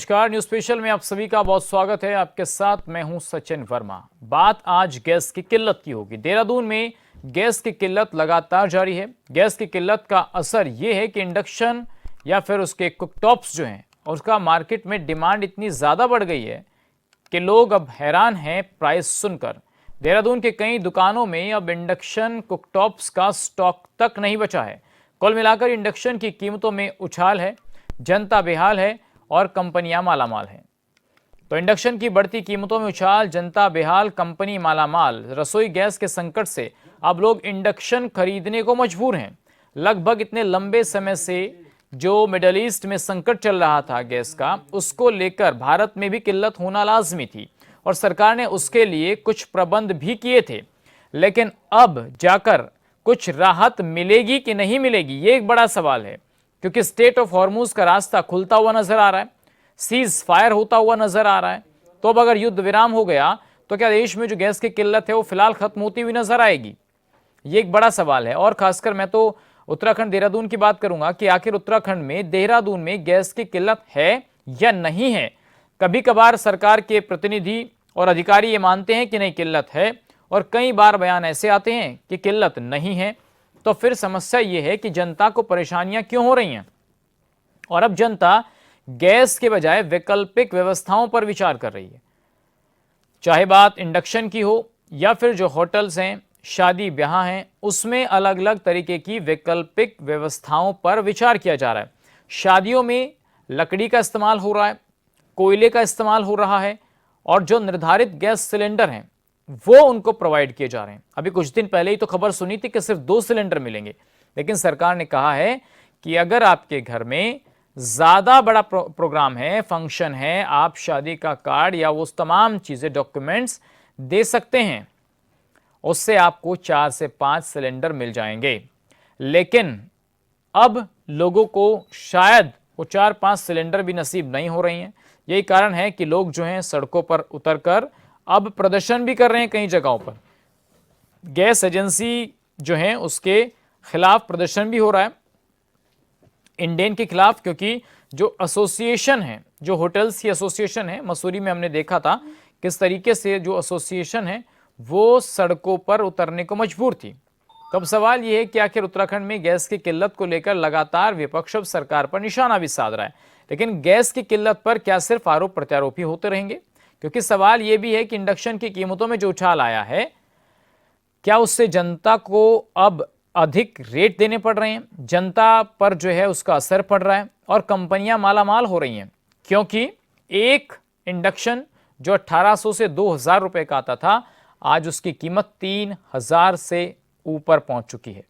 नमस्कार, news special में आप सभी का बहुत स्वागत है। आपके साथ मैं हूं सचिन वर्मा। बात आज गैस की किल्लत की होगी। देहरादून में गैस की किल्लत लगातार जारी है। गैस की किल्लत का असर यह है कि इंडक्शन या फिर उसके कुकटॉप्स जो हैं उसका मार्केट में डिमांड इतनी ज़्यादा बढ़ गई है कि लोग अब हैरान हैं प्राइस सुनकर। देहरादून के कई दुकानों में अब इंडक्शन कुकटॉप्स का स्टॉक तक नहीं बचा है। कुल मिलाकर इंडक्शन की कीमतों में उछाल है, जनता बेहाल है और कंपनियां मालामाल हैं। तो इंडक्शन की बढ़ती कीमतों में उछाल, जनता बेहाल, कंपनी मालामाल। रसोई गैस के संकट से अब लोग इंडक्शन खरीदने को मजबूर हैं। लगभग इतने लंबे समय से जो मिडल ईस्ट में संकट चल रहा था गैस का, उसको लेकर भारत में भी किल्लत होना लाजमी थी और सरकार ने उसके लिए कुछ प्रबंध भी किए थे। लेकिन अब जाकर कुछ राहत मिलेगी कि नहीं मिलेगी, ये एक बड़ा सवाल है, क्योंकि स्टेट ऑफ हॉर्मूज का रास्ता खुलता हुआ नजर आ रहा है, सीज फायर होता हुआ नजर आ रहा है। तो अब अगर युद्ध विराम हो गया तो क्या देश में जो गैस की किल्लत है वो फिलहाल खत्म होती हुई नजर आएगी? ये एक बड़ा सवाल है। और खासकर मैं तो उत्तराखंड देहरादून की बात करूंगा कि आखिर उत्तराखंड में देहरादून में गैस की किल्लत है या नहीं है। कभी कभार सरकार के प्रतिनिधि और अधिकारी ये मानते हैं कि नहीं किल्लत है, और कई बार बयान ऐसे आते हैं कि किल्लत नहीं है। तो फिर समस्या यह है कि जनता को परेशानियां क्यों हो रही हैं, और अब जनता गैस के बजाय वैकल्पिक व्यवस्थाओं पर विचार कर रही है। चाहे बात इंडक्शन की हो या फिर जो होटल्स हैं, शादी ब्याह हैं, उसमें अलग अलग तरीके की वैकल्पिक व्यवस्थाओं पर विचार किया जा रहा है। शादियों में लकड़ी का इस्तेमाल हो रहा है, कोयले का इस्तेमाल हो रहा है, और जो निर्धारित गैस सिलेंडर हैं वो उनको प्रोवाइड किए जा रहे हैं। अभी कुछ दिन पहले ही तो खबर सुनी थी कि सिर्फ 2 सिलेंडर मिलेंगे, लेकिन सरकार ने कहा है कि अगर आपके घर में ज्यादा बड़ा प्रोग्राम है, फंक्शन है, आप शादी का कार्ड या वो तमाम चीजें, डॉक्यूमेंट्स दे सकते हैं, उससे आपको 4 से 5 सिलेंडर मिल जाएंगे। लेकिन अब लोगों को शायद वो 4-5 सिलेंडर भी नसीब नहीं हो रही हैं। यही कारण है कि लोग जो हैं सड़कों पर उतरकर अब प्रदर्शन भी कर रहे हैं। कई जगहों पर गैस एजेंसी जो है उसके खिलाफ प्रदर्शन भी हो रहा है, इंडेन के खिलाफ, क्योंकि जो एसोसिएशन है, जो होटल्स की एसोसिएशन है, मसूरी में हमने देखा था किस तरीके से जो एसोसिएशन है वो सड़कों पर उतरने को मजबूर थी। तो अब सवाल यह है कि आखिर उत्तराखंड में गैस की किल्लत को लेकर लगातार विपक्ष अब सरकार पर निशाना भी साध रहा है। लेकिन गैस की किल्लत पर क्या सिर्फ आरोप प्रत्यारोप ही होते रहेंगे? क्योंकि सवाल यह भी है कि इंडक्शन की कीमतों में जो उछाल आया है, क्या उससे जनता को अब अधिक रेट देने पड़ रहे हैं, जनता पर जो है उसका असर पड़ रहा है, और कंपनियां मालामाल हो रही हैं। क्योंकि एक इंडक्शन जो 1800 से 2000 रुपए का आता था, आज उसकी कीमत 3000 से ऊपर पहुंच चुकी है।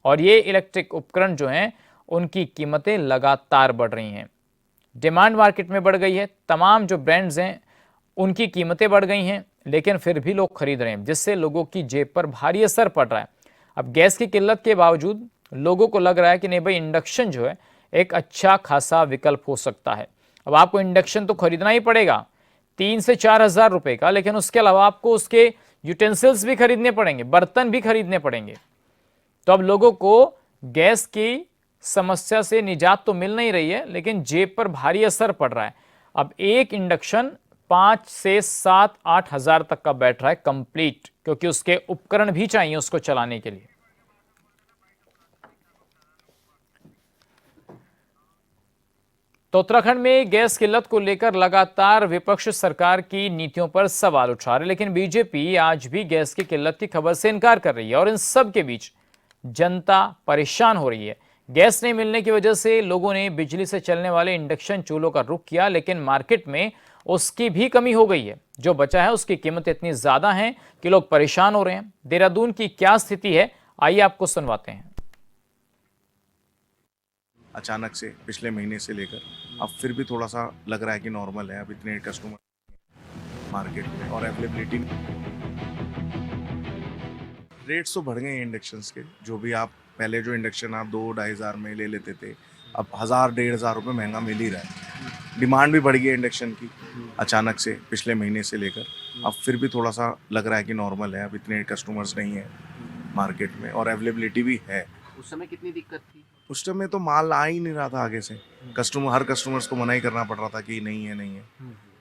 और ये इलेक्ट्रिक उपकरण जो हैं उनकी कीमतें लगातार बढ़ रही हैं। डिमांड मार्केट में बढ़ गई है, तमाम जो ब्रांड्स हैं उनकी कीमतें बढ़ गई हैं, लेकिन फिर भी लोग खरीद रहे हैं, जिससे लोगों की जेब पर भारी असर पड़ रहा है। अब गैस की किल्लत के बावजूद लोगों को लग रहा है कि नहीं भाई, इंडक्शन जो है एक अच्छा खासा विकल्प हो सकता है। अब आपको इंडक्शन तो खरीदना ही पड़ेगा 3 से 4 हजार रुपए का, लेकिन उसके अलावा आपको उसके यूटेंसिल्स भी खरीदने पड़ेंगे, बर्तन भी खरीदने पड़ेंगे। तो अब लोगों को गैस की समस्या से निजात तो मिल नहीं रही है, लेकिन जेब पर भारी असर पड़ रहा है। अब एक इंडक्शन 5 से 7-8 हजार तक का बैठ रहा है कंप्लीट, क्योंकि उसके उपकरण भी चाहिए उसको चलाने के लिए। तो उत्तराखंड में गैस किल्लत को लेकर लगातार विपक्ष सरकार की नीतियों पर सवाल उठा रहे, लेकिन बीजेपी आज भी गैस की किल्लत की खबर से इनकार कर रही है। और इन सब के बीच जनता परेशान हो रही है। गैस नहीं मिलने की वजह से लोगों ने बिजली से चलने वाले इंडक्शन चूल्हों का रुख किया, लेकिन मार्केट में उसकी भी कमी हो गई है। जो बचा है उसकी कीमत इतनी ज्यादा है कि लोग परेशान हो रहे हैं। देहरादून की क्या स्थिति है, आइए आपको सुनवाते हैं। अचानक से पिछले महीने से लेकर अब फिर भी थोड़ा सा लग रहा है कि नॉर्मल है। अब इतने कस्टमर मार्केट में और अवेलेबिलिटी, रेट्स तो बढ़ गए हैं इंडक्शंस के। जो भी आप पहले जो इंडक्शन आप 2-2.5 हज़ार में ले लेते थे, अब 1000-1500 रुपये महंगा मिल ही रहा है। डिमांड भी बढ़ गई है इंडक्शन की अचानक से पिछले महीने से लेकर। अब फिर भी थोड़ा सा लग रहा है कि नॉर्मल है। अब इतने कस्टमर्स नहीं है मार्केट में और अवेलेबिलिटी भी है। उस समय कितनी दिक्कत थी? उस टाइम में तो माल आ ही नहीं रहा था आगे से, हर कस्टमर्स को मना ही करना पड़ रहा था कि नहीं है नहीं है।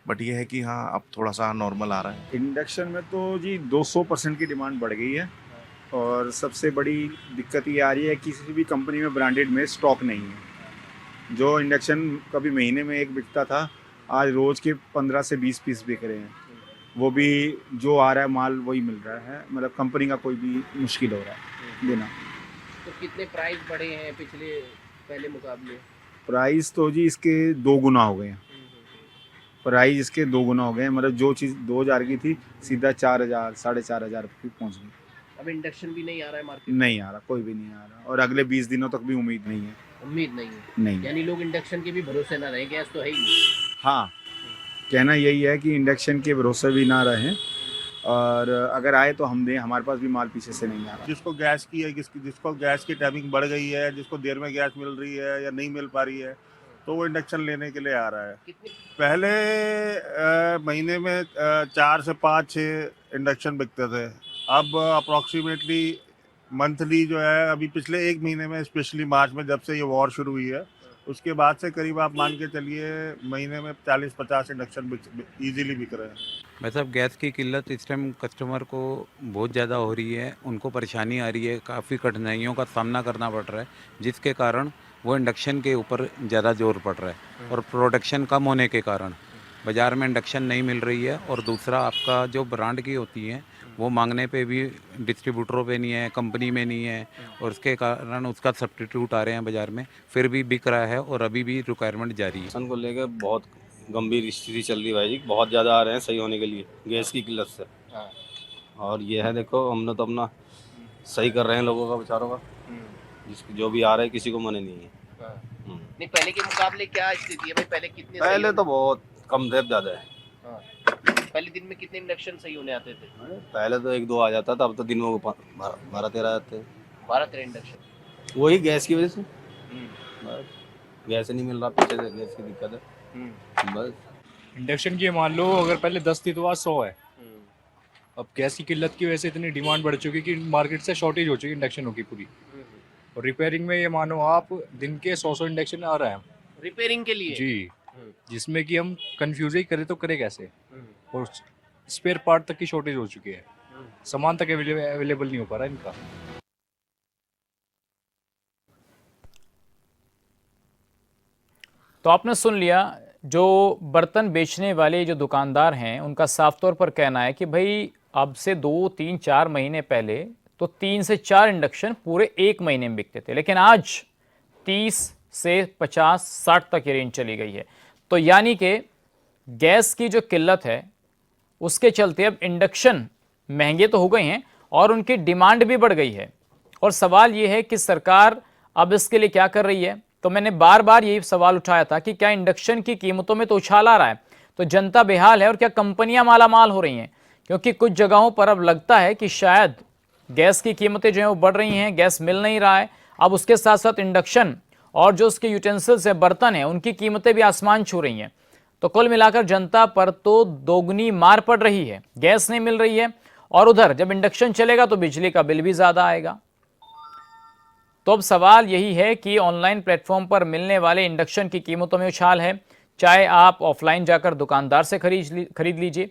बट ये है कि हाँ अब थोड़ा सा नॉर्मल आ रहा है। इंडक्शन में तो जी 200% की डिमांड बढ़ गई है और सबसे बड़ी दिक्कत ये आ रही है किसी भी कंपनी में ब्रांडेड में स्टॉक नहीं है। जो इंडक्शन कभी महीने में एक बिकता था, आज रोज़ के 15 से 20 पीस बिक रहे हैं। वो भी जो आ रहा है माल वही मिल रहा है, मतलब कंपनी का कोई भी मुश्किल हो रहा है देना। तो कितने प्राइस बढ़े हैं पहले मुकाबले? प्राइस तो जी इसके 2 गुना हो गए हैं। प्राइस इसके 2 गुना हो गए हैं, मतलब जो चीज़ 2000 की थी सीधा 4000 4,500 रुपये पहुँच गई। अब इंडक्शन भी नहीं आ रहा है मार्केट? नहीं आ रहा, कोई भी नहीं आ रहा और अगले 20 दिनों तक भी उम्मीद नहीं है। उम्मीद नहीं है? नहीं। यानी लोग इंडक्शन के भी भरोसे ना रहे, गैस तो है ही नहीं। हाँ, कहना यही है कि इंडक्शन के भरोसे भी ना रहें और अगर आए तो हम दें, हमारे पास भी माल पीछे से नहीं आ रहा। जिसको गैस की है, जिसको गैस की टाइमिंग बढ़ गई है, जिसको देर में गैस मिल रही है या नहीं मिल पा रही है, तो वो इंडक्शन लेने के लिए आ रहा है। पहले महीने में 4 से 5-6 इंडक्शन बिकते थे। अब अप्रॉक्सीमेटली मंथली जो है, अभी पिछले 1 महीने में स्पेशली मार्च में जब से ये वॉर शुरू हुई है, उसके बाद से करीब आप मान के चलिए महीने में 40-50 इंडक्शन ईजीली बिक रहे हैं। वैसे अब गैस की किल्लत इस टाइम कस्टमर को बहुत ज़्यादा हो रही है, उनको परेशानी आ रही है, काफ़ी कठिनाइयों का सामना करना पड़ रहा है, जिसके कारण वो इंडक्शन के ऊपर ज़्यादा जोर पड़ रहा है। और प्रोडक्शन कम होने के कारण बाज़ार में इंडक्शन नहीं मिल रही है। और दूसरा आपका जो ब्रांड की होती है वो मांगने पे भी डिस्ट्रीब्यूटरों पे नहीं है, कंपनी में नहीं है, और उसके कारण उसका सब्स्टिट्यूट आ रहे हैं बाज़ार में, फिर भी बिक रहा है और अभी भी रिक्वायरमेंट जारी है। इंडक्शन को लेकर बहुत गंभीर स्थिति चल रही है भाई जी, बहुत ज़्यादा आ रहे हैं सही होने के लिए गैस की किल्लत से। और ये है, देखो हमने तो अपना सही कर रहे हैं लोगों का, बेचारों का, जिसको जो भी आ रहा है किसी को मने नहीं है। नहीं, पहले के मुकाबले क्या स्थिति है भाई? पहले तो बहुत कम थे, ज़्यादा है। पहले दिन में कितने इंडक्शन सही होने आते थे? पहले तो 1-2 आ जाता था, अब तो दिन में 12-13 आते हैं। 12-13 इंडक्शन? वही गैस की वजह से, बस गैस नहीं मिल रहा, पीछे से गैस की दिक्कत है बस। इंडक्शन की मान लो अगर पहले 10 थी तो आज 100 है। अब गैस की किल्लत की वजह से इतनी डिमांड बढ़ चुकी कि मार्केट से शॉर्टेज हो चुकी इंडक्शनों की पूरी। और रिपेयरिंग में ये मानो आप दिन के 100 इंडक्शन आ रहे हैं रिपेयरिंग के लिए जी, जिसमें कि हम कंफ्यूज ही करें तो करें कैसे। और स्पेयर पार्ट तक की शॉर्टेज हो चुकी है, सामान तक अवेलेबल नहीं हो पा रहा है इनका। तो आपने सुन लिया, जो बर्तन बेचने वाले जो दुकानदार हैं उनका साफ तौर पर कहना है कि भाई अब से 2-3-4 महीने पहले तो 3 से 4 इंडक्शन पूरे 1 महीने में बिकते थे, लेकिन आज 30 से 50-60 तक की रेंज चली गई है। तो यानी कि गैस की जो किल्लत है उसके चलते अब इंडक्शन महंगे तो हो गए हैं और उनकी डिमांड भी बढ़ गई है। और सवाल ये है कि सरकार अब इसके लिए क्या कर रही है। तो मैंने बार बार यही सवाल उठाया था कि क्या इंडक्शन की कीमतों में तो उछाल आ रहा है, तो जनता बेहाल है और क्या कंपनियां मालामाल हो रही हैं? क्योंकि कुछ जगहों पर अब लगता है कि शायद गैस की कीमतें जो हैं वो बढ़ रही हैं, गैस मिल नहीं रहा है। अब उसके साथ साथ इंडक्शन और जो उसके यूटेंसिल्स हैं, बर्तन हैं, उनकी कीमतें भी आसमान छू रही हैं। तो कुल मिलाकर जनता पर तो दोगुनी मार पड़ रही है, गैस नहीं मिल रही है और उधर जब इंडक्शन चलेगा तो बिजली का बिल भी ज़्यादा आएगा। तो अब सवाल यही है कि ऑनलाइन प्लेटफॉर्म पर मिलने वाले इंडक्शन की कीमतों में उछाल है, चाहे आप ऑफलाइन जाकर दुकानदार से खरीद लीजिए।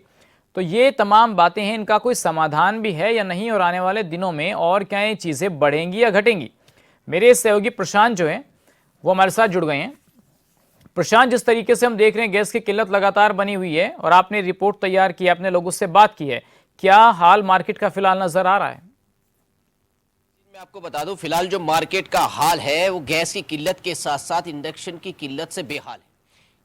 तो ये तमाम बातें हैं, इनका कोई समाधान भी है या नहीं, और आने वाले दिनों में और क्या ये चीज़ें बढ़ेंगी या घटेंगी? मेरे सहयोगी प्रशांत जो हैं वो हमारे साथ जुड़ गए हैं। प्रशांत, जिस तरीके से हम देख रहे हैं गैस की किल्लत लगातार बनी हुई है और आपने रिपोर्ट तैयार की, आपने लोगों से बात की है, क्या हाल मार्केट का फिलहाल नजर आ रहा है? मैं आपको बता दूं, फिलहाल जो मार्केट का हाल है वो गैस की किल्लत के साथ साथ इंडक्शन की किल्लत से बेहाल है।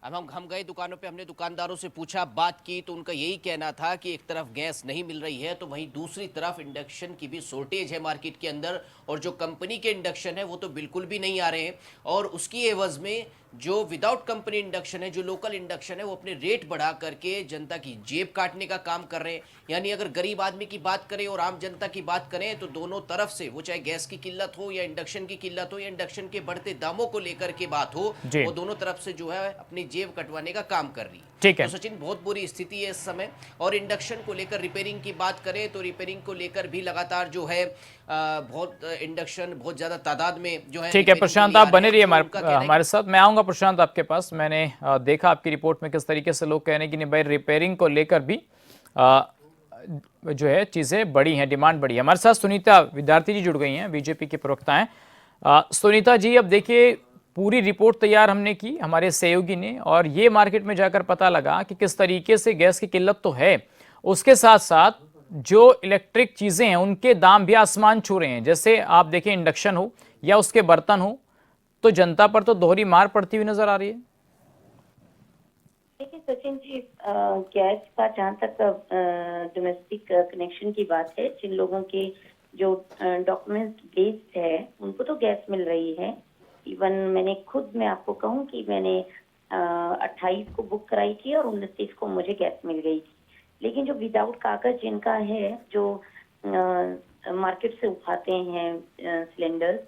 अब हम गए दुकानों पे, हमने दुकानदारों से पूछा, बात की, तो उनका यही कहना था कि एक तरफ गैस नहीं मिल रही है तो वहीं दूसरी तरफ इंडक्शन की भी शॉर्टेज है मार्केट के अंदर, और जो कंपनी के इंडक्शन है वो तो बिल्कुल भी नहीं आ रहे हैं, और उसकी एवज में जो विदाउट कंपनी इंडक्शन है, जो लोकल इंडक्शन है, वो अपने रेट बढ़ा करके जनता की जेब काटने का काम कर रहे हैं। यानी अगर गरीब आदमी की बात करें और आम जनता की बात करें तो दोनों तरफ से, वो चाहे गैस की किल्लत हो या इंडक्शन की किल्लत हो या इंडक्शन के बढ़ते दामों को लेकर के बात हो, जी। वो दोनों तरफ से जो है अपनी जेब कटवाने का काम कर रही है। ठीक है। तो सचिन, बहुत बुरी स्थिति है इस समय। और इंडक्शन को लेकर रिपेयरिंग की बात करें तो रिपेयरिंग को लेकर भी लगातार जो है बहुत इंडक्शन बहुत ज्यादा तादाद में जो है। ठीक है प्रशांत, आप बने रहिए हमारे हमारे साथ। मैं आऊंगा प्रशांत आपके पास। मैंने देखा आपकी रिपोर्ट में किस तरीके से लोग कह रहे हैं कि नहीं भाई, रिपेयरिंग को लेकर भी जो है चीजें बड़ी हैं, डिमांड बड़ी है। हमारे साथ सुनीता विद्यार्थी जी जुड़ गई हैं, बीजेपी की प्रवक्ता हैं। सुनीता जी, अब देखिए पूरी रिपोर्ट तैयार हमने की, हमारे सहयोगी ने, और ये मार्केट में जाकर पता लगा कि किस तरीके से गैस की किल्लत तो है, उसके साथ साथ जो इलेक्ट्रिक चीजें हैं उनके दाम भी आसमान छू रहे हैं। जैसे आप देखें, इंडक्शन हो या उसके बर्तन हो, तो जनता पर तो दोहरी मार पड़ती हुई नजर आ रही है। देखिए सचिन जी, गैस का जहाँ तक डोमेस्टिक कनेक्शन की बात है, जिन लोगों के जो डॉक्यूमेंट बेस्ड है उनको तो गैस मिल रही है। इवन मैं आपको कहूँ कि मैंने 28 को बुक कराई थी और 29 को मुझे गैस मिल गई थी। लेकिन जो विदाउट कागज जिनका है, जो मार्केट से उठाते हैं सिलेंडर्स,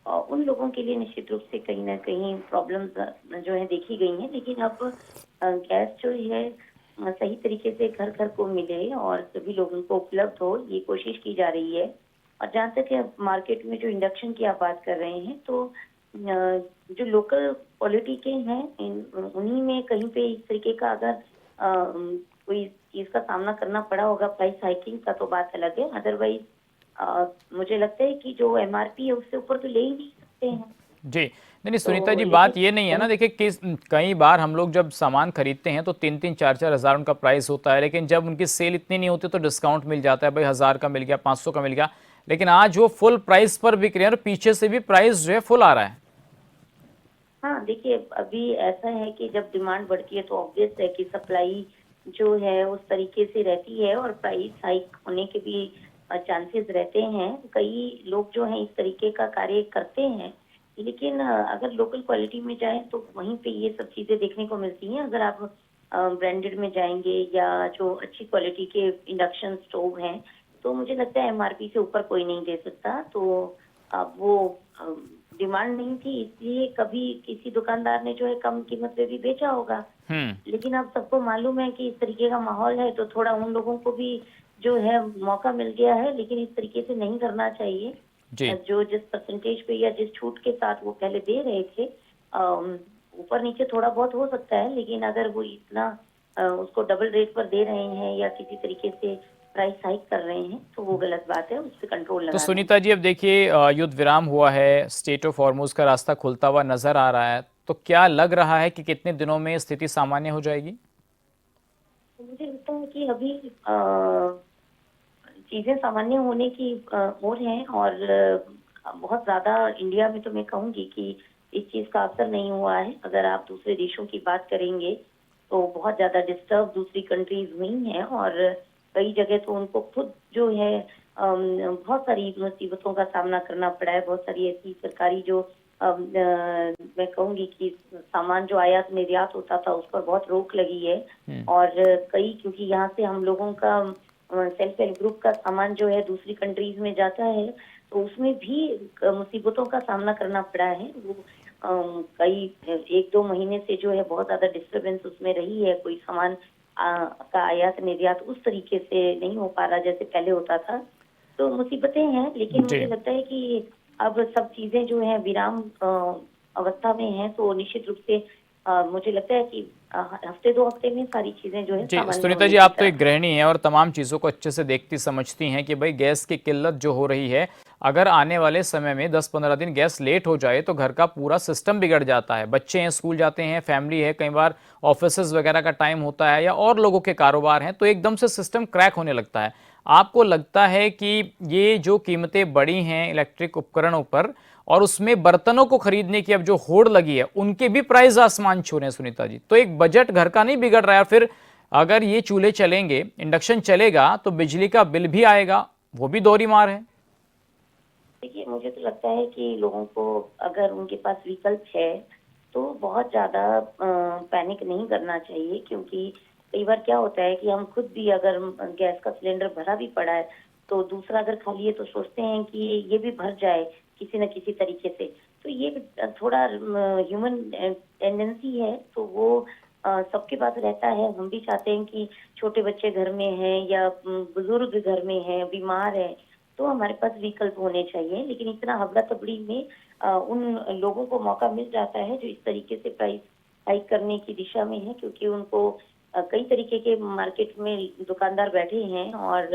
उन लोगों के लिए निश्चित रूप से कहीं ना कहीं प्रॉब्लम्स जो है देखी गई हैं। लेकिन अब गैस जो है सही तरीके से घर घर को मिले और सभी लोगों को उपलब्ध हो, ये कोशिश की जा रही है। और जहाँ तक है मार्केट में जो इंडक्शन की आप बात कर रहे हैं, तो जो लोकल क्वालिटी के हैं उन्हीं में कहीं पे इस तरीके का अगर कोई चीज का सामना करना पड़ा होगा, प्राइस हाइकिंग का, तो बात अलग है। अदरवाइज मुझे लगता है कि जो एमआरपी है उससे ऊपर तो ले ही नहीं सकते हैं। जी नहीं सुनीता जी, बात ये नहीं है ना। देखिए कई बार हम लोग जब सामान खरीदते हैं तो 3-3, 4-4 हज़ार उनका प्राइस होता है, लेकिन जब उनकी सेल इतनी नहीं होती तो डिस्काउंट मिल जाता है, भाई 1000 का मिल गया, 500 का मिल गया। लेकिन आज वो फुल प्राइस पर बिक रहे हैं और पीछे से भी प्राइस जो है फुल आ रहा है। हाँ देखिए, अभी ऐसा है कि जब डिमांड बढ़ती है तो ऑब्वियस है कि सप्लाई जो है उस तरीके से रहती है और प्राइस हाइक होने के भी चांसेस रहते हैं। कई लोग जो हैं इस तरीके का कार्य करते हैं, लेकिन अगर लोकल क्वालिटी में जाएं तो वहीं पे ये सब चीजें देखने को मिलती हैं। अगर आप ब्रांडेड में जाएंगे या जो अच्छी क्वालिटी के इंडक्शन स्टोव हैं, तो मुझे लगता है एमआरपी से ऊपर कोई नहीं दे सकता। तो वो डिमांड नहीं थी, इसलिए कभी किसी दुकानदार ने जो है कम कीमत पे भी बेचा होगा। लेकिन अब सबको मालूम है कि इस तरीके का माहौल है, तो थोड़ा उन लोगों को भी जो है मौका मिल गया है। लेकिन इस तरीके से नहीं करना चाहिए। जो जिस परसेंटेज पे या जिस छूट के साथ वो पहले दे रहे थे, ऊपर नीचे थोड़ा बहुत हो सकता है, लेकिन अगर वो इतना उसको डबल रेट पर दे रहे हैं या किसी तरीके से प्राइस हाइक कर रहे हैं, तो वो गलत बात है, उस पर कंट्रोल लगाना। तो सुनीता जी, अब देखिए युद्ध विराम हुआ है, स्टेट ऑफ हॉर्मुज का रास्ता खुलता हुआ नजर आ रहा है, तो क्या लग रहा है कि कितने दिनों में स्थिति सामान्य हो जाएगी? मुझे लगता है कि अभी चीजें सामान्य होने की ओर हैं और बहुत ज्यादा इंडिया में तो मैं कहूँगी कि इस चीज का असर नहीं हुआ है। अगर आप दूसरे देशों की बात करेंगे तो बहुत ज्यादा डिस्टर्ब दूसरी कंट्रीज हुई हैं और कई जगह तो उनको खुद जो है बहुत सारी मुसीबतों का सामना करना पड़ा है। बहुत सारी ऐसी सरकारी जो मैं कहूँगी कि सामान जो आयात निर्यात होता था उस पर बहुत रोक लगी है। और कई, क्योंकि यहाँ से हम लोगों का सेल्फ हेल्प ग्रुप का सामान जो है दूसरी कंट्रीज में जाता है, तो उसमें भी मुसीबतों का सामना करना पड़ा है। वो कई 1-2 महीने से जो है बहुत ज्यादा डिस्टर्बेंस उसमें रही है। कोई सामान का आयात निर्यात उस तरीके से नहीं हो पा रहा जैसे पहले होता था। तो मुसीबतें हैं, लेकिन मुझे लगता है कि अब सब चीजें जो है विराम अवस्था में हैं, तो निश्चित रूप से मुझे लगता है कि हफ्ते 2 हफ्ते में सारी चीजें जो है जी सुनीता जी, आप तो एक गृहिणी हैं और तमाम चीज़ों को अच्छे से देखती समझती हैं कि भाई गैस की किल्लत जो हो रही है, अगर आने वाले समय में 10-15 दिन गैस लेट हो जाए तो घर का पूरा सिस्टम बिगड़ जाता है। बच्चे हैं, स्कूल जाते हैं, फैमिली है, कई बार ऑफिस वगैरह का टाइम होता है या और लोगों के कारोबार हैं, तो एकदम से सिस्टम क्रैक होने लगता है। आपको लगता है कि ये जो कीमतें बढ़ी हैं इलेक्ट्रिक उपकरणों पर और उसमें बर्तनों को खरीदने की अब जो होड़ लगी है, उनके भी प्राइस आसमान छू रहे हैं सुनीता जी, तो एक बजट घर का नहीं बिगड़ रहा है? फिर अगर ये चूल्हे चलेंगे, इंडक्शन चलेगा, तो बिजली का बिल भी आएगा, वो भी दोहरी मार है। देखिए, मुझे तो लगता है कि लोगों को अगर उनके पास विकल्प है तो बहुत ज़्यादा पैनिक नहीं करना चाहिए, क्योंकि कई बार क्या होता है कि हम खुद भी अगर गैस का सिलेंडर भरा भी पड़ा है तो दूसरा अगर खाली है तो सोचते हैं कि ये भी भर जाए किसी न किसी तरीके से। तो ये थोड़ा ह्यूमन टेंडेंसी है, तो वो सबके पास रहता है। हम भी चाहते हैं कि छोटे बच्चे घर में हैं या बुजुर्ग घर में हैं, बीमार है, तो हमारे पास विकल्प होने चाहिए। लेकिन इतना हबड़ा तबड़ी में उन लोगों को मौका मिल जाता है जो इस तरीके से प्राइस हाइक करने की दिशा में है, क्योंकि उनको कई तरीके के मार्केट में दुकानदार बैठे हैं और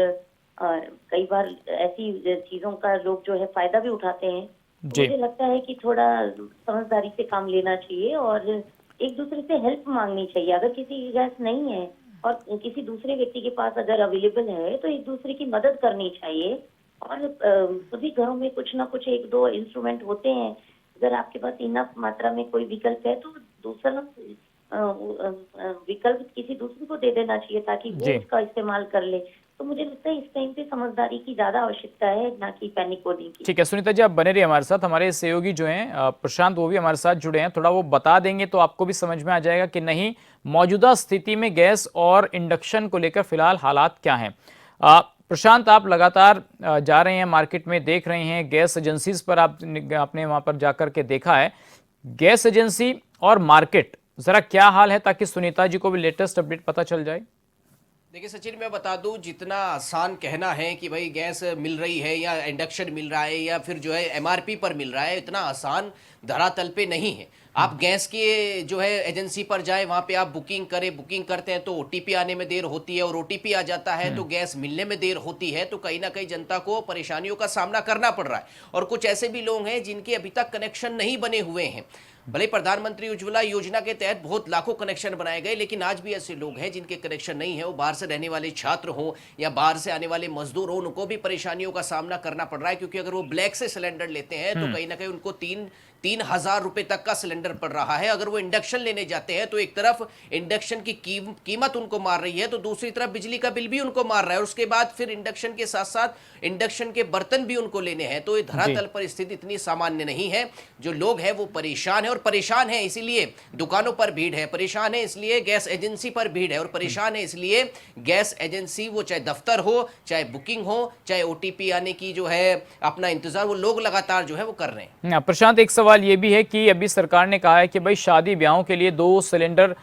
कई बार ऐसी चीजों का लोग जो है फायदा भी उठाते हैं। तो जी। मुझे लगता है कि थोड़ा समझदारी से काम लेना चाहिए और एक दूसरे से हेल्प मांगनी चाहिए। अगर किसी की गैस नहीं है और किसी दूसरे व्यक्ति के पास अगर अवेलेबल है तो एक दूसरे की मदद करनी चाहिए। और सभी घरों में कुछ ना कुछ एक दो इंस्ट्रूमेंट होते हैं। अगर आपके पास इनफ मात्रा में कोई विकल्प है तो दूसरा विकल्प किसी दूसरे को दे देना चाहिए ताकि वो जी। उसका इस्तेमाल कर ले। तो मुझे लगता है इस टाइम पे समझदारी की ज्यादा आवश्यकता है, ना कि पैनिक होने की। ठीक है सुनीता जी, आप बने रहिए हमारे साथ। हमारे सहयोगी जो हैं प्रशांत, वो भी हमारे साथ जुड़े हैं। थोड़ा वो बता देंगे तो आपको भी समझ में आ जाएगा कि नहीं मौजूदा स्थिति में गैस और इंडक्शन को लेकर फिलहाल हालात क्या हैं। प्रशांत, आप लगातार जा रहे हैं मार्केट में, देख रहे हैं गैस एजेंसीज पर, आपने वहां पर जाकर के देखा है गैस एजेंसी और मार्केट, जरा क्या हाल है ताकि सुनीता जी को भी लेटेस्ट अपडेट पता चल जाए। देखिए सचिन, मैं बता दूं, जितना आसान कहना है कि भाई गैस मिल रही है या इंडक्शन मिल रहा है या फिर जो है एमआरपी पर मिल रहा है, इतना आसान धरातल पे नहीं है। आप गैस के जो है एजेंसी पर जाए, वहां पे आप बुकिंग करते हैं तो ओटीपी आने में देर होती है और ओटीपी आ जाता है तो गैस मिलने में देर होती है। तो कहीं ना कहीं जनता को परेशानियों का सामना करना पड़ रहा है। और कुछ ऐसे भी लोग हैं जिनके अभी तक कनेक्शन नहीं बने हुए हैं। भले प्रधानमंत्री उज्ज्वला योजना के तहत बहुत लाखों कनेक्शन बनाए गए, लेकिन आज भी ऐसे लोग हैं जिनके कनेक्शन नहीं है। वो बाहर से रहने वाले छात्र हो या बाहर से आने वाले मजदूर हो, उनको भी परेशानियों का सामना करना पड़ रहा है। क्योंकि अगर वो ब्लैक से सिलेंडर लेते हैं तो कहीं ना कहीं उनको 3,000 रुपए तक का सिलेंडर पड़ रहा है। अगर वो इंडक्शन लेने जाते हैं तो एक तरफ इंडक्शन की कीमत उनको मार रही है, तो दूसरी तरफ बिजली का बिल भी उनको मार रहा है। और उसके बाद फिर इंडक्शन के साथ साथ इंडक्शन के बर्तन भी उनको लेने हैं। तो ये धरातल पर स्थिति इतनी सामान्य नहीं है। जो लोग हैं वो परेशान है, और परेशान है इसीलिए दुकानों पर भीड़ है, परेशान है इसलिए गैस एजेंसी पर भीड़ है, और परेशान है इसलिए गैस एजेंसी, वो चाहे दफ्तर हो, चाहे बुकिंग हो, चाहे ओटीपी आने की जो है अपना इंतजार, वो लोग लगातार जो है वो कर रहे हैं। प्रशांत, एक सवाल ये भी है कि अभी सरकार ने कहा है कि भाई शादी ब्याहों के लिए 2 सिलेंडर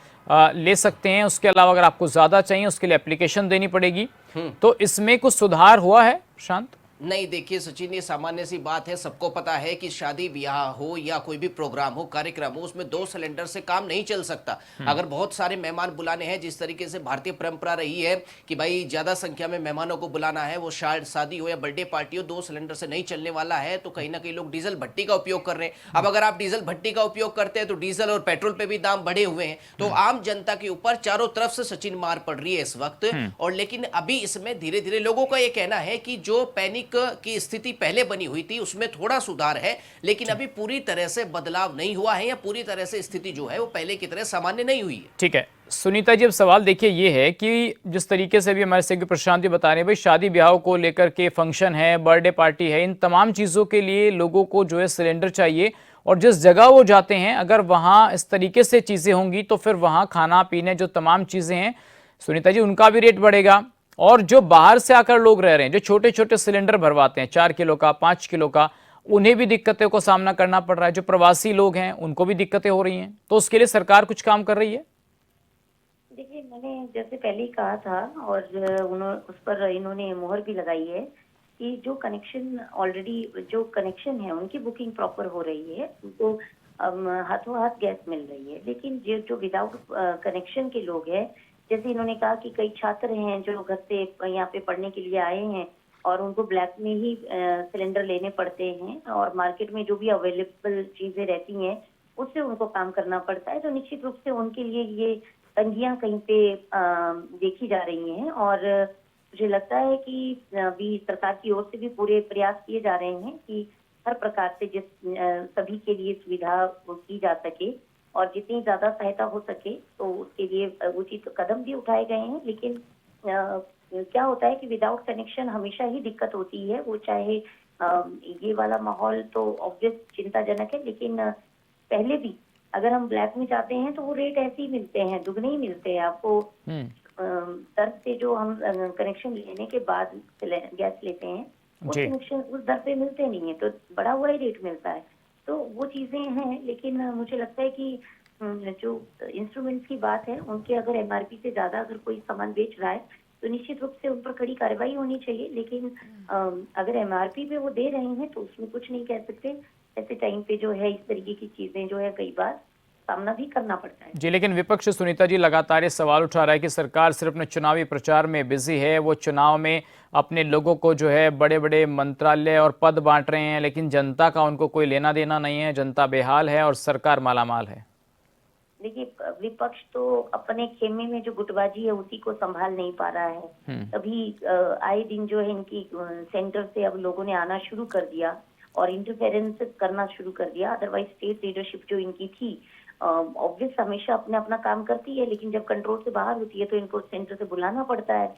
ले सकते हैं, उसके अलावा अगर आपको ज्यादा चाहिए उसके लिए एप्लीकेशन देनी पड़ेगी। तो इसमें कुछ सुधार हुआ है प्रशांत? नहीं, देखिए सचिन, ये सामान्य सी बात है। सबको पता है कि शादी ब्याह हो या कोई भी प्रोग्राम हो, कार्यक्रम हो, उसमें 2 सिलेंडर से काम नहीं चल सकता। अगर बहुत सारे मेहमान बुलाने हैं, जिस तरीके से भारतीय परंपरा रही है कि भाई ज्यादा संख्या में मेहमानों को बुलाना है, वो शादी हो या बर्थडे पार्टी हो, 2 सिलेंडर से नहीं चलने वाला है। तो कहीं ना कहीं लोग डीजल भट्टी का उपयोग कर रहे हैं। अब अगर आप डीजल भट्टी का उपयोग करते हैं तो डीजल और पेट्रोल पे भी दाम बढ़े हुए हैं। तो आम जनता के ऊपर चारों तरफ से सचिन मार पड़ रही है इस वक्त। और लेकिन अभी इसमें धीरे धीरे लोगों का यह कहना है कि जो पैनिक की स्थिति पहले बनी हुई थी उसमें थोड़ा सुधार है, लेकिन अभी पूरी तरह से बदलाव नहीं हुआ है, या पूरी तरह से स्थिति जो है वो पहले की तरह सामान्य नहीं हुई है। ठीक है सुनीता जी, अब सवाल देखिए ये है कि जिस तरीके से भी हमारे सहयोगी प्रशांत जी बता रहे हैं, भाई शादी ब्याह को लेकर के फंक्शन है, बर्थडे पार्टी है, इन तमाम चीज़ों के लिए लोगों को जो है सिलेंडर चाहिए। और जिस जगह वो जाते हैं अगर वहाँ इस तरीके से चीज़ें होंगी तो फिर वहाँ खाना पीने जो तमाम चीज़ें हैं सुनीता जी, उनका भी रेट बढ़ेगा। और जो बाहर से आकर लोग रह रहे हैं, जो छोटे छोटे सिलेंडर भरवाते हैं 4 किलो का, 5 किलो का, उन्हें भी दिक्कतों को सामना करना पड़ रहा है। जो प्रवासी लोग हैं उनको भी दिक्कतें हो रही हैं। तो उसके लिए सरकार कुछ काम कर रही है? देखिए, मैंने जैसे पहले ही कहा था और उस पर इन्होंने मोहर भी लगाई है कि जो कनेक्शन ऑलरेडी जो कनेक्शन है उनकी बुकिंग प्रॉपर हो रही है, उनको हाथों हाथ गैस मिल रही है। लेकिन जो विदाउट कनेक्शन के लोग हैं, जैसे इन्होंने कहा कि कई छात्र हैं जो घर से यहाँ पे पढ़ने के लिए आए हैं और उनको ब्लैक में ही सिलेंडर लेने पड़ते हैं और मार्केट में जो भी अवेलेबल चीजें रहती हैं उससे उनको काम करना पड़ता है। तो निश्चित रूप से उनके लिए ये तंगियां कहीं पे देखी जा रही हैं। और मुझे लगता है कि अभी सरकार की ओर से भी पूरे प्रयास किए जा रहे हैं कि हर प्रकार से सभी के लिए सुविधा की जा सके और जितनी ज्यादा सहायता हो सके तो उसके लिए उचित कदम भी उठाए गए हैं। लेकिन क्या होता है कि विदाउट कनेक्शन हमेशा ही दिक्कत होती है। वो चाहे ये वाला माहौल तो ऑब्वियस चिंताजनक है, लेकिन पहले भी अगर हम ब्लैक में जाते हैं तो वो रेट ऐसे ही मिलते हैं, दुगने ही मिलते हैं आपको। दर से जो हम कनेक्शन लेने के बाद गैस लेते हैं वो जी। कनेक्शन उस दर पे मिलते नहीं है, तो बढ़ा हुआ ही रेट मिलता है। तो वो चीजें हैं, लेकिन मुझे लगता है कि जो इंस्ट्रूमेंट्स की बात है, उनके अगर एमआरपी से ज्यादा अगर कोई सामान बेच रहा है तो निश्चित रूप से उन पर कड़ी कार्रवाई होनी चाहिए। लेकिन अगर एमआरपी पे वो दे रहे हैं तो उसमें कुछ नहीं कह सकते। ऐसे टाइम पे जो है इस तरीके की चीजें जो है कई बार सामना भी करना पड़ता है। जी, लेकिन विपक्ष सुनीता जी लगातार ये सवाल उठा रहा है कि सरकार सिर्फ अपने चुनावी प्रचार में बिजी है, वो चुनाव में अपने लोगों को जो है बड़े बड़े मंत्रालय और पद बांट रहे हैं, लेकिन जनता का उनको कोई लेना देना नहीं है, जनता बेहाल है और सरकार मालामाल है। देखिए, विपक्ष तो अपने खेमे में जो गुटबाजी है उसी को संभाल नहीं पा रहा है। अभी आए दिन जो है इनकी सेंटर से अब लोगों ने आना शुरू कर दिया और इंटरफेरेंस करना शुरू कर दिया। अदरवाइज स्टेट लीडरशिप जो इनकी थी ऑब्वियस हमेशा अपना अपना काम करती है, लेकिन जब कंट्रोल से बाहर होती है तो इनको सेंटर से बुलाना पड़ता है।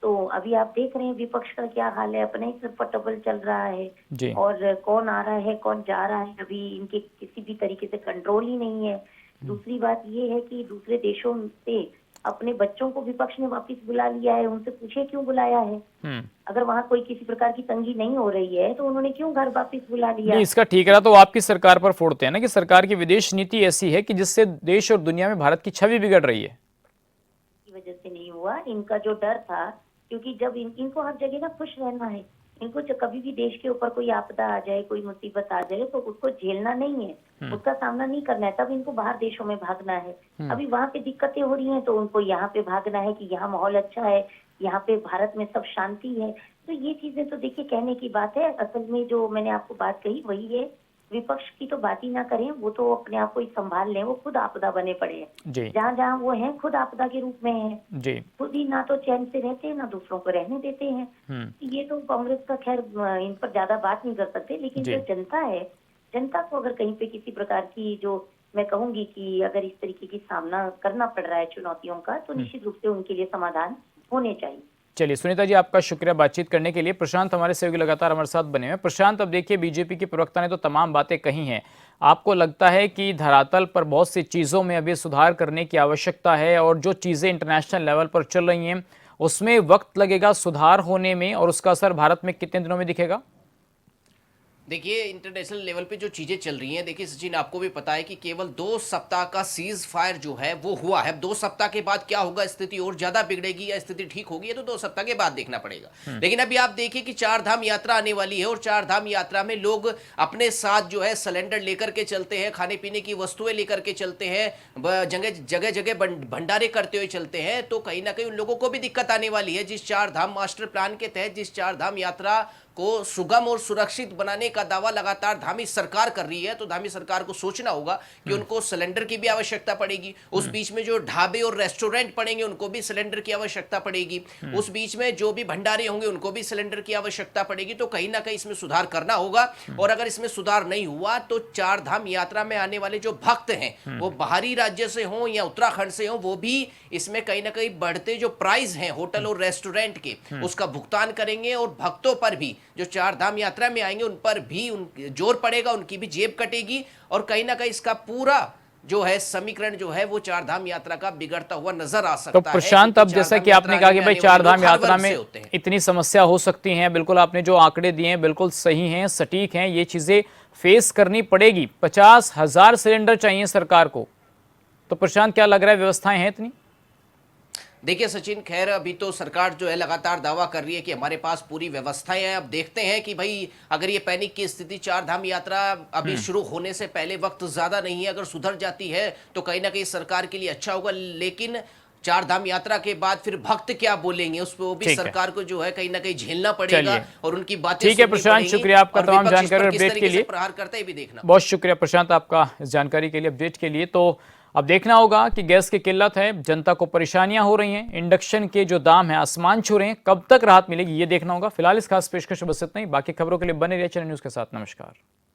तो अभी आप देख रहे हैं विपक्ष का क्या हाल है, अपने ही सिर पर टबल चल रहा है जी। और कौन आ रहा है कौन जा रहा है अभी इनके किसी भी तरीके से कंट्रोल ही नहीं है। दूसरी बात ये है कि दूसरे देशों से अपने बच्चों को विपक्ष ने वापस बुला लिया है, उनसे पूछे क्यों बुलाया है। अगर वहाँ कोई किसी प्रकार की तंगी नहीं हो रही है तो उन्होंने क्यों घर वापस बुला लिया। नहीं, इसका ठीकरा तो आपकी सरकार पर फोड़ते हैं ना कि सरकार की विदेश नीति ऐसी है कि जिससे देश और दुनिया में भारत की छवि बिगड़ रही है। की वजह से नहीं हुआ, इनका जो डर था, क्योंकि जब इनको हर जगह ना खुश रहना है, इनको जब कभी भी देश के ऊपर कोई आपदा आ जाए, कोई मुसीबत आ जाए तो उसको झेलना नहीं है, उसका सामना नहीं करना है, तब इनको बाहर देशों में भागना है। अभी वहाँ पे दिक्कतें हो रही हैं तो उनको यहाँ पे भागना है कि यहाँ माहौल अच्छा है, यहाँ पे भारत में सब शांति है। तो ये चीजें तो देखिए कहने की बात है, असल में जो मैंने आपको बात कही वही है। विपक्ष की तो बात ही ना करें, वो तो अपने आप को ही संभाल लें, वो खुद आपदा बने पड़े हैं। जी जहाँ जहाँ वो हैं खुद आपदा के रूप में हैं। जी। खुद ही ना तो चैन से रहते हैं ना दूसरों को रहने देते हैं। ये तो कांग्रेस का खैर इन पर ज्यादा बात नहीं कर सकते, लेकिन जी। जो जनता है, जनता को अगर कहीं पे किसी प्रकार की जो मैं कहूंगी कि अगर इस तरीके की सामना करना पड़ रहा है चुनौतियों का, तो निश्चित रूप से उनके लिए समाधान होने चाहिए। चलिए सुनीता जी, आपका शुक्रिया बातचीत करने के लिए। प्रशांत हमारे सहयोगी लगातार हमारे साथ बने हुए। प्रशांत, अब देखिए बीजेपी की प्रवक्ता ने तो तमाम बातें कही हैं, आपको लगता है कि धरातल पर बहुत सी चीज़ों में अभी सुधार करने की आवश्यकता है और जो चीज़ें इंटरनेशनल लेवल पर चल रही हैं उसमें वक्त लगेगा सुधार होने में और उसका असर भारत में कितने दिनों में दिखेगा? देखिए, इंटरनेशनल लेवल पे जो चीज़ें चल रही हैं, देखिए सचिन आपको भी पता है कि केवल 2 सप्ताह का सीज फायर जो है वो हुआ है। 2 सप्ताह के बाद क्या होगा, स्थिति और ज़्यादा बिगड़ेगी या स्थिति ठीक होगी, ये तो 2 सप्ताह के बाद देखना पड़ेगा। लेकिन अभी आप देखिए कि 4 धाम यात्रा आने वाली है और 4 धाम यात्रा में लोग अपने साथ जो है सिलेंडर लेकर के चलते हैं, खाने पीने की वस्तुएं लेकर के चलते हैं, जगह जगह भंडारे करते हुए चलते हैं। तो कहीं ना कहीं उन लोगों को भी दिक्कत आने वाली है। जिस 4 धाम मास्टर प्लान के तहत जिस 4 धाम यात्रा को सुगम और सुरक्षित बनाने का दावा लगातार धामी सरकार कर रही है, तो धामी सरकार को सोचना होगा कि उनको सिलेंडर की भी आवश्यकता पड़ेगी। उस बीच में जो ढाबे और रेस्टोरेंट पड़ेंगे उनको भी सिलेंडर की आवश्यकता पड़ेगी। उस बीच में जो भी भंडारे होंगे उनको भी सिलेंडर की आवश्यकता पड़ेगी। तो कहीं ना कहीं इसमें सुधार करना होगा और अगर इसमें सुधार नहीं हुआ तो 4 धाम यात्रा में आने वाले जो भक्त हैं वो बाहरी राज्य से हों या उत्तराखंड से हों, वो भी इसमें कहीं ना कहीं बढ़ते जो प्राइस हैं होटल और रेस्टोरेंट के उसका भुगतान करेंगे और भक्तों पर भी जो 4 धाम यात्रा में आएंगे उन पर भी जोर पड़ेगा, उनकी भी जेब कटेगी और कहीं ना कहीं इसका पूरा जो है समीकरण जो है वो 4 धाम यात्रा का बिगड़ता हुआ नजर आ सकता है। तो प्रशांत, अब जैसा कि आपने कहा कि भाई 4 धाम यात्रा में इतनी समस्या हो सकती है, बिल्कुल आपने जो आंकड़े दिए हैं बिल्कुल सही हैं, सटीक हैं, ये चीजें फेस करनी पड़ेगी। 50,000 सिलेंडर चाहिए सरकार को, तो प्रशांत क्या लग रहा है व्यवस्थाएं हैं इतनी? देखिए सचिन, खैर अभी तो सरकार जो है लगातार दावा कर रही है कि हमारे पास पूरी व्यवस्थाएं हैं। अब देखते हैं कि भाई अगर ये पैनिक की स्थिति 4 धाम यात्रा अभी शुरू होने से पहले, वक्त ज्यादा नहीं है, अगर सुधर जाती है तो कहीं ना कहीं सरकार के लिए अच्छा होगा। लेकिन 4 धाम यात्रा के बाद फिर भक्त क्या बोलेंगे उस पर वो भी सरकार को जो है कहीं ना कहीं झेलना पड़ेगा और उनकी बातें। ठीक है प्रशांत, शुक्रिया आपका तमाम जानकारी और अपडेट के लिए। प्रहार करते भी देखना। बहुत शुक्रिया प्रशांत आपका इस जानकारी के लिए, अपडेट के लिए। तो अब देखना होगा कि गैस की किल्लत है, जनता को परेशानियां हो रही हैं, इंडक्शन के जो दाम है आसमान छू रहे हैं, कब तक राहत मिलेगी ये देखना होगा। फिलहाल इस खास पेशकश बस इतना ही। बाकी खबरों के लिए बने रहिए चैनल न्यूज़ के साथ। नमस्कार।